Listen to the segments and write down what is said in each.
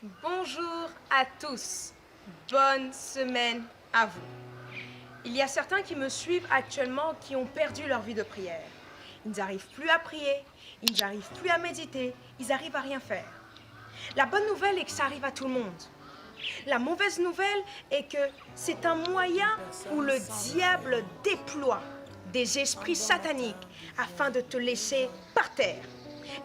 Bonjour à tous, bonne semaine à vous. Il y a certains qui me suivent actuellement qui ont perdu leur vie de prière. Ils n'arrivent plus à prier, ils n'arrivent plus à méditer, ils n'arrivent à rien faire. La bonne nouvelle est que ça arrive à tout le monde. La mauvaise nouvelle est que c'est un moyen où le diable déploie des esprits sataniques afin de te laisser par terre.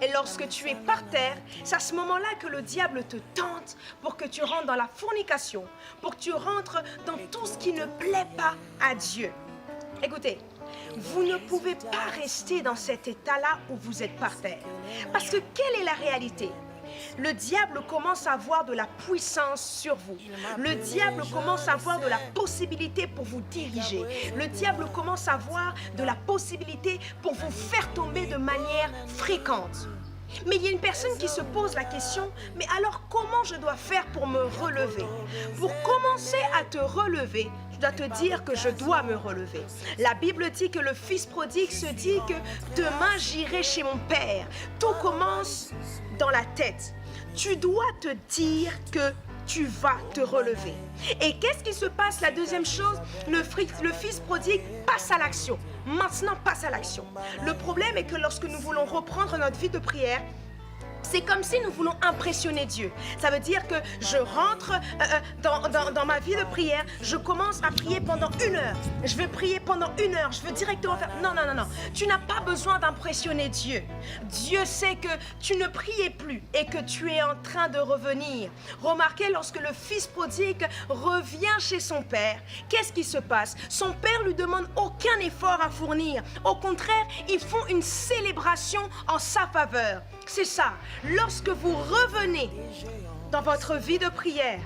Et lorsque tu es par terre, c'est à ce moment-là que le diable te tente pour que tu rentres dans la fornication, pour que tu rentres dans tout ce qui ne plaît pas à Dieu. Écoutez, vous ne pouvez pas rester dans cet état-là où vous êtes par terre. Parce que quelle est la réalité ? Le diable commence à avoir de la puissance sur vous. Le diable commence à avoir de la possibilité pour vous diriger. Le diable commence à avoir de la possibilité pour vous faire tomber de manière fréquente. Mais il y a une personne qui se pose la question, mais alors comment je dois faire pour me relever? Pour commencer à te relever, je dois te dire que je dois me relever. La Bible dit que le fils prodigue se dit que demain j'irai chez mon père. Tout commence dans la tête. Tu dois te dire que tu vas te relever. Et qu'est-ce qui se passe? La deuxième chose, le fils prodigue passe à l'action. Maintenant, passe à l'action. Le problème est que lorsque nous voulons reprendre notre vie de prière, c'est comme si nous voulons impressionner Dieu. Ça veut dire que je rentre dans ma vie de prière, je commence à prier pendant 1 heure. Je vais prier pendant 1 heure, je veux directement faire... Non. Tu n'as pas besoin d'impressionner Dieu. Dieu sait que tu ne priais plus et que tu es en train de revenir. Remarquez, lorsque le fils prodigue revient chez son père, qu'est-ce qui se passe? Son père lui demande aucun effort à fournir. Au contraire, ils font une célébration en sa faveur. C'est ça. Lorsque vous revenez dans votre vie de prière,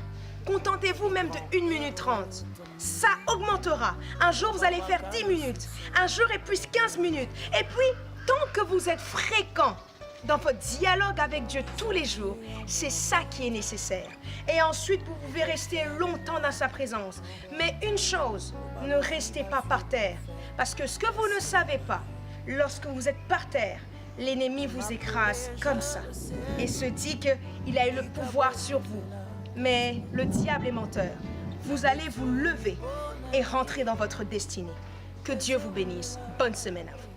contentez-vous même de 1 minute 30. Ça augmentera. Un jour, vous allez faire 10 minutes. Un jour et plus 15 minutes. Et puis, tant que vous êtes fréquent dans votre dialogue avec Dieu tous les jours, c'est ça qui est nécessaire. Et ensuite, vous pouvez rester longtemps dans sa présence. Mais une chose, ne restez pas par terre. Parce que ce que vous ne savez pas, lorsque vous êtes par terre, l'ennemi vous écrase comme ça et se dit qu'il a eu le pouvoir sur vous. Mais le diable est menteur. Vous allez vous lever et rentrer dans votre destinée. Que Dieu vous bénisse. Bonne semaine à vous.